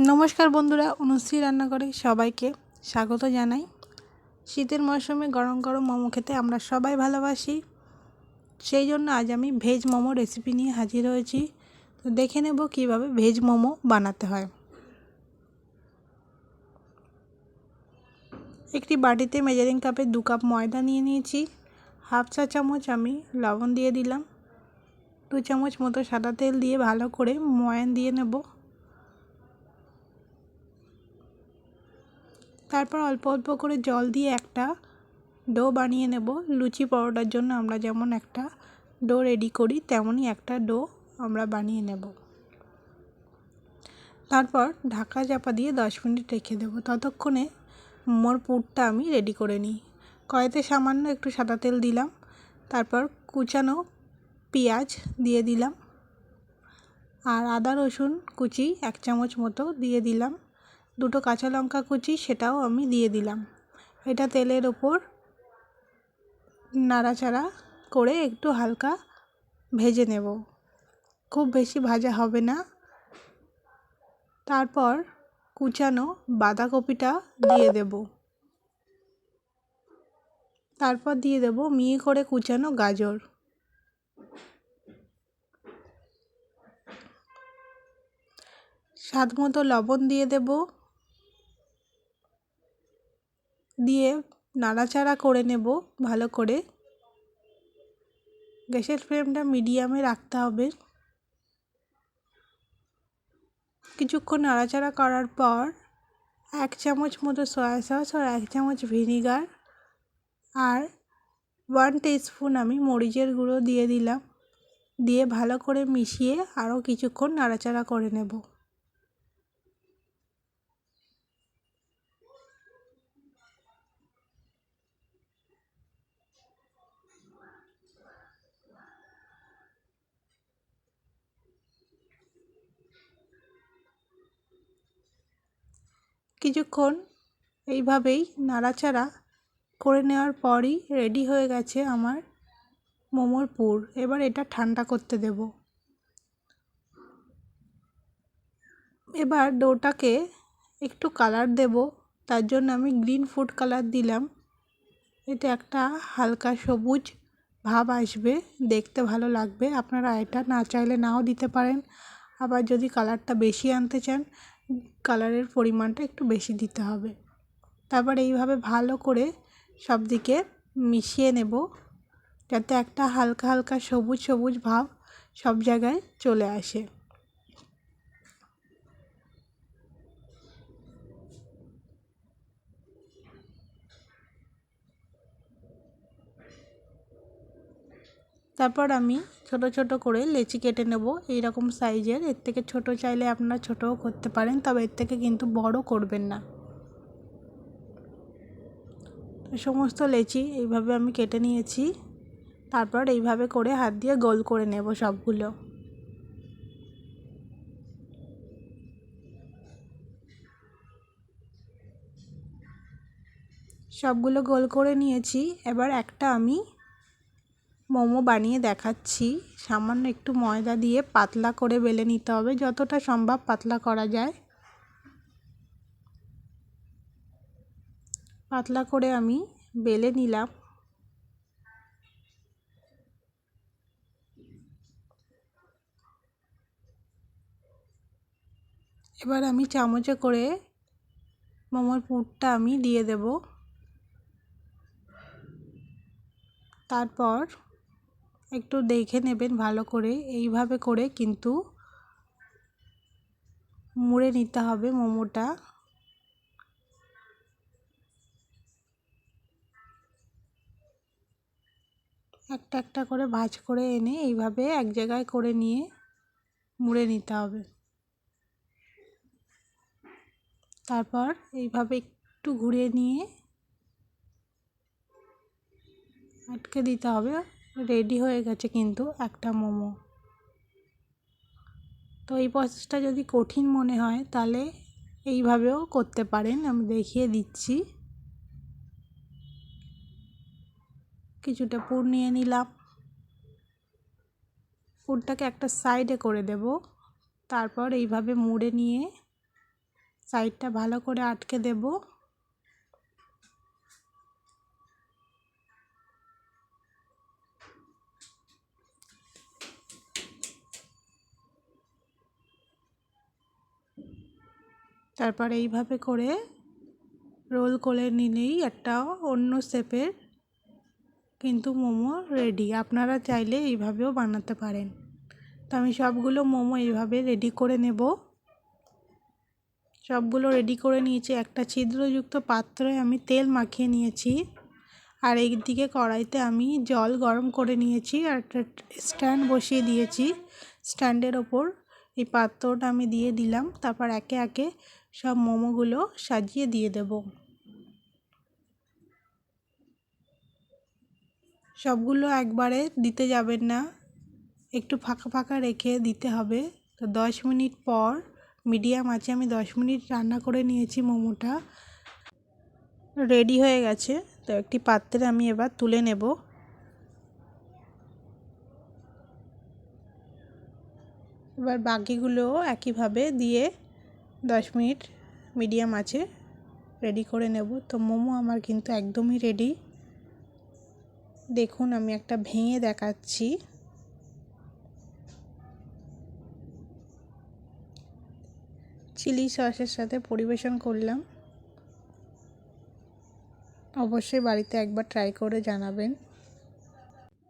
নমস্কার বন্ধুরা, অনুশ্রী রান্নাঘরে সবাইকে স্বাগত জানাই। শীতের মরশুমে গরম গরম মোমো খেতে আমরা সবাই ভালোবাসি। সেই জন্য আজ আমি ভেজ মোমো রেসিপি নিয়ে হাজির হয়েছি। তো দেখে নেব কিভাবে ভেজ মোমো বানাতে হয়। একটি বাটিতে মেজারিং কাপে 2 কাপ ময়দা নিয়ে নিয়েছি। হাফ চা চামচ আমি লবণ দিয়ে দিলাম। 2 চামচ মতো সাদা তেল দিয়ে ভালো করে ময়ান দিয়ে নেব। তারপর অল্প অল্প করে জল দিয়ে একটা ডো বানিয়ে নেব। লুচি পরোটার জন্য আমরা যেমন একটা ডো রেডি করি, তেমনই একটা ডো আমরা বানিয়ে নেব। তারপর ঢাকা চাপা দিয়ে 10 মিনিট রেখে দেব। ততক্ষণে মোমোর পুরটা আমি রেডি করে নিই। কড়াইতে সামান্য একটু সাদা তেল দিলাম। তারপর কুচানো পেঁয়াজ দিয়ে দিলাম, আর আদা রসুন কুচি 1 চামচ মতো দিয়ে দিলাম। 2টো কাঁচা লঙ্কা কুচি সেটাও আমি দিয়ে দিলাম। এটা তেলের ওপর নাড়াচাড়া করে একটু হালকা ভেজে নেব, খুব বেশি ভাজা হবে না। তারপর কুচানো বাঁধাকপিটা দিয়ে দেব। তারপর দিয়ে দেব মিহি করে কুচানো গাজর। স্বাদ মতো লবণ দিয়ে দেব, দিয়ে নাড়াচাড়া করে নেব ভালো করে। গ্যাসের ফ্লেমটা মিডিয়ামে রাখতে হবে। কিছুক্ষণ নাড়াচাড়া করার পর 1 চামচ মতো সয়া সস আর 1 চামচ ভিনিগার আর 1 টিস্পুন আমি মরিচের গুঁড়ো দিয়ে দিলাম। দিয়ে ভালো করে মিশিয়ে আরও কিছুক্ষণ নাড়াচাড়া করে নেব। কিছুক্ষণ এইভাবেই নাড়াচাড়া করে নেওয়ার পরই রেডি হয়ে গেছে আমার মোমোর পুর। এবার এটা ঠান্ডা করতে দেব। এবার ডোটাকে একটু কালার দেব, তার জন্য আমি গ্রিন ফুড কালার দিলাম। এতে একটা হালকা সবুজ ভাব আসবে, দেখতে ভালো লাগবে। আপনারা এটা না চাইলে নাও দিতে পারেন। আবার যদি কালারটা বেশি আনতে চান, কালারের পরিমাণটা একটু বেশি দিতে হবে। তারপর এইভাবে ভালো করে সব দিকে মিশিয়ে নেব, যাতে একটা হালকা হালকা সবুজ সবুজ ভাব সব জায়গায় চলে আসে। তারপর আমি ছোট ছোট করে লেচি কেটে নেব, এই রকম সাইজের। এর থেকে ছোট চাইলে আপনারা ছোটও করতে পারেন, তবে এর থেকে কিন্তু বড় করবেন না। সমস্ত লেচি এইভাবে আমি কেটে নিয়েছি। তারপর এইভাবে করে হাত দিয়ে গোল করে নেব সবগুলো। সবগুলো গোল করে নিয়েছি। এবার একটা আমি মোমো বানিয়ে দেখাচ্ছি। সামান্য একটু ময়দা দিয়ে পাতলা করে বেলে নিতে হবে, যতটা সম্ভব পাতলা করা যায়। পাতলা করে আমি বেলে নিলাম। এবার আমি চামচে করে মোমোর পুরটা আমি দিয়ে দেব। তারপর একটু দেখে নেবেন ভালো করে, এইভাবে করে কিন্তু মুড়ে নিতে হবে মোমোটা। একটা একটা করে ভাঁজ করে এনে এইভাবে এক জায়গায় করে নিয়ে মুড়ে নিতে হবে। তারপর এইভাবে একটু ঘুরিয়ে নিয়ে আটকে দিতে হবে। রেডি হয়ে গেছে কিন্তু একটা মোমো। তো এই প্রসেসটা যদি কঠিন মনে হয় তাহলে এইভাবেও করতে পারেন, আমি দেখিয়ে দিচ্ছি। কিছুটা পুর নিয়ে নিলাম, পুরটাকে একটা সাইডে করে দেব। তারপর এইভাবে মুড়ে নিয়ে সাইডটা ভালো করে আটকে দেব। তারপর এইভাবে করে রোল করে নিলেই একটা অন্য শেপের কিন্তু মোমো রেডি। আপনারা চাইলে এইভাবেও বানাতে পারেন। তো আমি সবগুলো মোমো এইভাবে রেডি করে নেব। সবগুলো রেডি করে নিয়েছি। একটা ছিদ্রযুক্ত পাত্রে আমি তেল মাখিয়ে নিয়েছি, আর এই দিকে কড়াইতে আমি জল গরম করে নিয়েছি আর একটা স্ট্যান্ড বসিয়ে দিয়েছি। স্ট্যান্ডের ওপর এই পাত্রটা আমি দিয়ে দিলাম। তারপর একে একে সব মোমোগুলো সাজিয়ে দিয়ে দেব। সবগুলো একবারে দিতে যাবেন না, একটু ফাঁকা ফাঁকা রেখে দিতে হবে। তো 10 মিনিট পর মিডিয়াম আঁচে আমি 10 মিনিট রান্না করে নিয়েছি। মোমোটা রেডি হয়ে গেছে। তো একটি পাত্রে আমি এবার তুলে নেব। এবার বাকিগুলো একইভাবে দিয়ে 10 মিনিট মিডিয়াম আঁচে রেডি করে নেব। তো মোমো আমার কিন্তু একদমই রেডি। দেখুন আমি একটা ভেঙে দেখাচ্ছি। চিলি সসের সাথে পরিবেশন করলাম। অবশ্যই বাড়িতে একবার ট্রাই করে জানাবেন।